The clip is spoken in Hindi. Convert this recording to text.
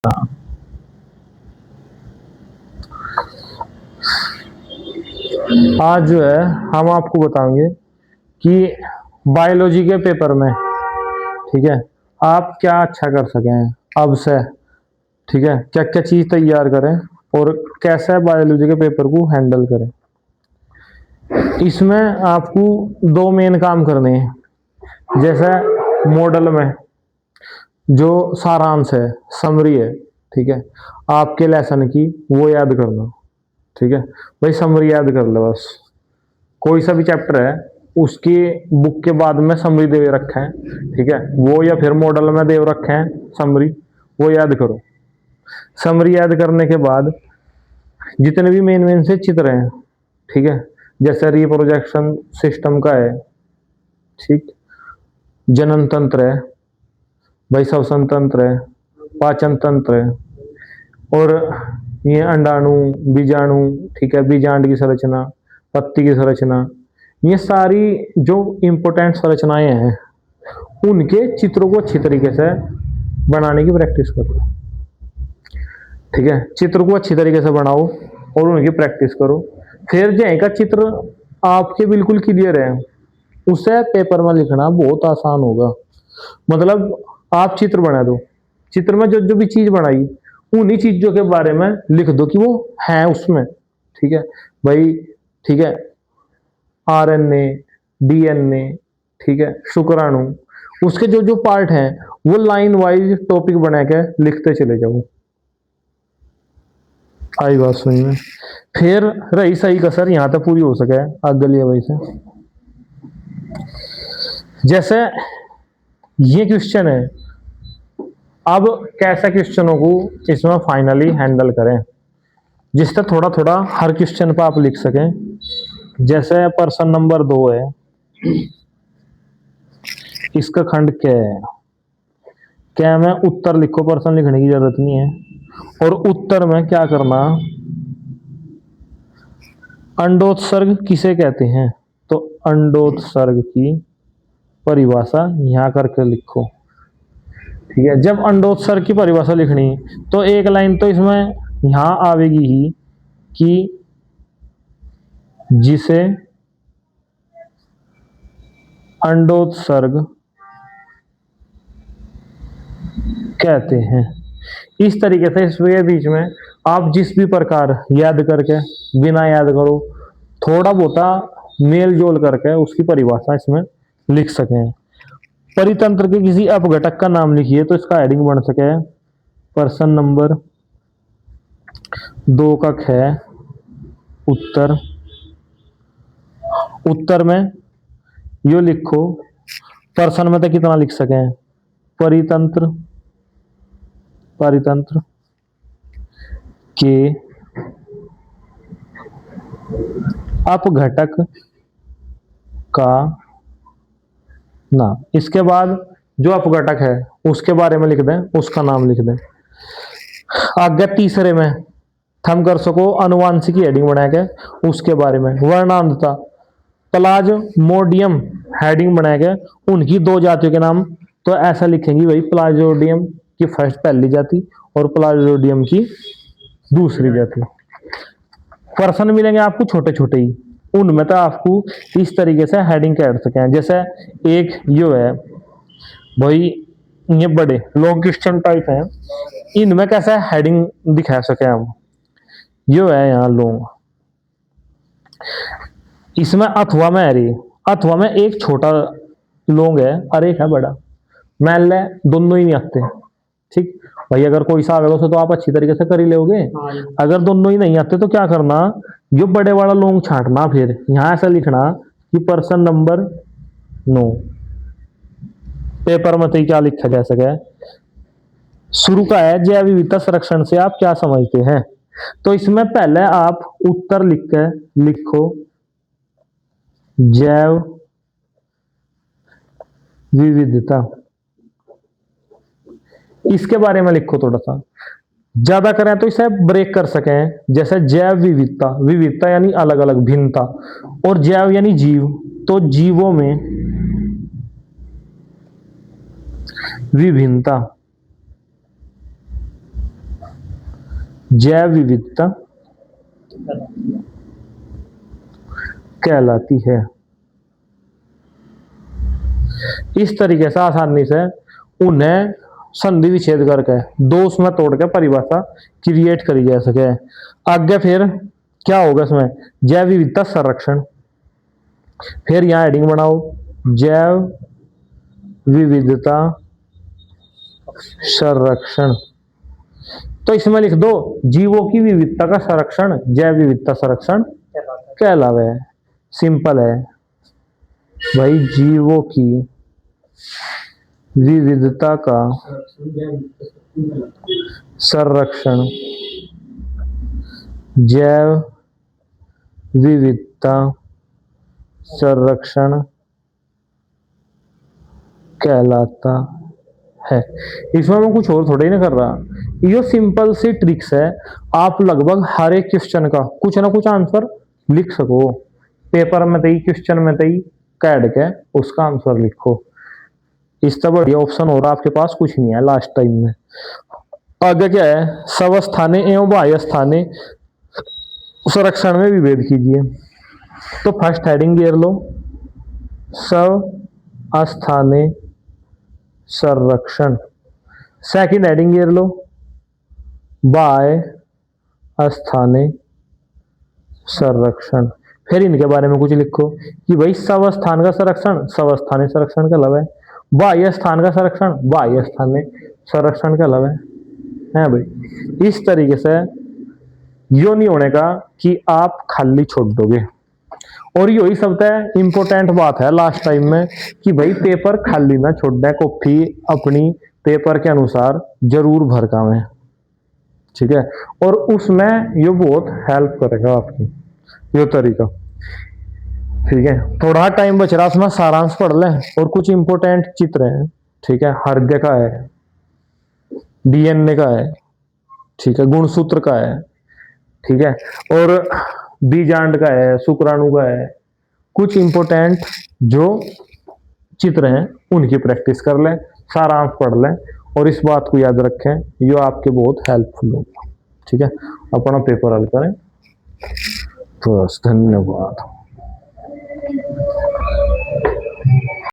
आज जो है हम आपको बताएंगे कि बायोलॉजी के पेपर में, ठीक है, आप क्या अच्छा कर सकें अब से, ठीक है, क्या क्या चीज तैयार करें और कैसे बायोलॉजी के पेपर को हैंडल करें। इसमें आपको दो मेन काम करने हैं। जैसे मॉडल में जो सारांश है, समरी है, ठीक है, आपके लेसन की वो याद करना, ठीक है भाई, समरी याद कर लो बस। कोई सा भी चैप्टर है उसकी बुक के बाद में समरी दे रखे हैं, ठीक है, वो या फिर मॉडल में दे रखे हैं समरी, वो याद करो। समरी याद करने के बाद जितने भी मेन मेन से चित्र हैं, ठीक है, जैसे रिप्रोडक्शन सिस्टम का है, ठीक, जनन तंत्र है भाई, श्वसन तंत्र है, पाचन तंत्र है, और ये अंडाणु, बीजाणु, ठीक है, बीजांड की संरचना, पत्ती की संरचना, ये सारी जो इंपोर्टेंट संरचनाएं हैं उनके चित्रों को अच्छी तरीके से बनाने की प्रैक्टिस करो, ठीक है, चित्र को अच्छी तरीके से बनाओ और उनकी प्रैक्टिस करो। फिर जय का चित्र आपके बिल्कुल क्लियर है, उसे पेपर में लिखना बहुत आसान होगा। मतलब आप चित्र बना दो, चित्र में जो जो भी चीज बनाई उन्हीं चीजों के बारे में लिख दो कि वो है उसमें, ठीक है भाई, ठीक है, आरएनए, डीएनए, ठीक है, शुक्राणु, उसके जो जो पार्ट हैं वो लाइन वाइज टॉपिक बना के लिखते चले जाओ। आई बात सुनी में। फिर रही सही कसर यहाँ तक पूरी हो सके आगे लिए वही से। जैसे ये क्वेश्चन है, अब कैसे क्वेश्चनों को इसमें फाइनली हैंडल करें जिससे थोड़ा थोड़ा हर क्वेश्चन पर आप लिख सकें। जैसे प्रश्न नंबर 2 है, इसका खंड क्या है, क्या में उत्तर लिखो, प्रश्न लिखने की जरूरत नहीं है। और उत्तर में क्या करना, अंडोत्सर्ग किसे कहते हैं, तो अंडोत्सर्ग की परिभाषा यहां करके लिखो, ठीक है। जब अंडोत्सर्ग की परिभाषा लिखनी तो एक लाइन तो इसमें यहां आवेगी ही कि जिसे अंडोत्सर्ग कहते हैं। इस तरीके से इसके बीच में आप जिस भी प्रकार याद करके, बिना याद करो, थोड़ा बहुत मेल जोल करके उसकी परिभाषा इसमें लिख सकें। परितंत्र के किसी अपघटक का नाम लिखिए तो इसका हेडिंग बन सके प्रश्न नंबर 2 का है उत्तर। उत्तर में यो लिखो, प्रश्न में तो कितना लिख सकें, परितंत्र, परितंत्र के अपघटक का नाम। इसके बाद जो अपघटक है उसके बारे में लिख दें, उसका नाम लिख दें। आगे तीसरे में थम कर सको अनुवांशिकी हेडिंग बना के उसके बारे में, वर्णांधता, प्लाज्मोडियम हेडिंग बना के उनकी 2 जातियों के नाम, तो ऐसा लिखेंगे भाई, प्लाज्मोडियम की फर्स्ट पहली जाति और प्लाज्मोडियम की दूसरी जाति। प्रश्न मिलेंगे आपको छोटे छोटे ही, उनमें तो आपको इस तरीके से हेडिंग कर सकें। जैसे एक यो है भाई, ये बड़े लॉन्ग क्वेश्चन टाइप है, इनमें कैसे हेडिंग दिखा सके हम। यो है यहाँ लॉन्ग, इसमें अथवा में है रही, अथवा में एक छोटा लॉन्ग है और एक है बड़ा, मान ले दोनों ही नहीं आते, ठीक भाई, अगर कोई सा आवेगा तो आप अच्छी तरीके से कर ही लोगे। अगर दोनों ही नहीं आते तो क्या करना, जो बड़े वाला लॉन्ग छांटना, फिर यहां ऐसा लिखना कि प्रश्न नंबर 9 पेपर में तो क्या लिखा जा सके, शुरू का है जैव विविधता संरक्षण से आप क्या समझते हैं। तो इसमें पहले आप उत्तर लिख के लिखो जैव विविधता, इसके बारे में लिखो थोड़ा सा, ज्यादा करें तो इसे ब्रेक कर सकें। जैसे जैव विविधता, विविधता यानी अलग अलग, भिन्नता, और जैव यानी जीव, तो जीवों में विभिन्नता, जैव विविधता कहलाती है। इस तरीके से आसानी से उन्हें संधि विच्छेद करके दो उसमें तोड़ के परिभाषा क्रिएट करी जा सके। आगे फिर क्या होगा इसमें, जैव विविधता संरक्षण। फिर यहां हेडिंग बनाओ, जैव विविधता संरक्षण। तो इसमें लिख दो, जीवों की विविधता का संरक्षण जैव विविधता संरक्षण कहलावे। सिंपल है भाई, जीवों की विविधता का संरक्षण जैव विविधता संरक्षण कहलाता है। इसमें मैं कुछ और थोड़ा ही ना कर रहा, ये सिंपल सी ट्रिक्स है, आप लगभग हर एक क्वेश्चन का कुछ ना कुछ आंसर लिख सको। पेपर में तई क्वेश्चन में तई कैड के उसका आंसर लिखो। इससे बढ़िया ऑप्शन और आपके पास कुछ नहीं है लास्ट टाइम में। आगे क्या है, स्वस्थाने एवं बाह्य स्थाने संरक्षण में विभेद कीजिए। तो फर्स्ट हेडिंग गिर लो, स्वस्थाने संरक्षण। सेकंड हेडिंग गिर लो, बाह्य स्थाने संरक्षण। फिर इनके बारे में कुछ लिखो कि भाई स्वस्थान का संरक्षण स्वस्थानी संरक्षण का लव है, बाह्य स्थान का संरक्षण बाह्य स्थानीय संरक्षण का लव है भाई। इस तरीके से यो नहीं होने का कि आप खाली छोड़ दोगे। और यही सबसे इंपॉर्टेंट बात है लास्ट टाइम में कि भाई पेपर खाली ना छोड़ दे, कॉपी अपनी पेपर के अनुसार जरूर भर कावें, ठीक है। और उसमें ये बहुत हेल्प करेगा आपकी ये तरीका, ठीक है। थोड़ा टाइम बच रहा, उसमें सारांश पढ़ लें और कुछ इंपॉर्टेंट चित्र हैं, ठीक है। हृदय का है, डीएनए का है, ठीक है, गुणसूत्र का है, ठीक है, और बीजांड का है, शुक्राणु का है। कुछ इंपॉर्टेंट जो चित्र हैं उनकी प्रैक्टिस कर लें, सारांश पढ़ लें और इस बात को याद रखें, ये आपके बहुत हेल्पफुल होगा, ठीक है। अपना पेपर हल करें। तो धन्यवाद।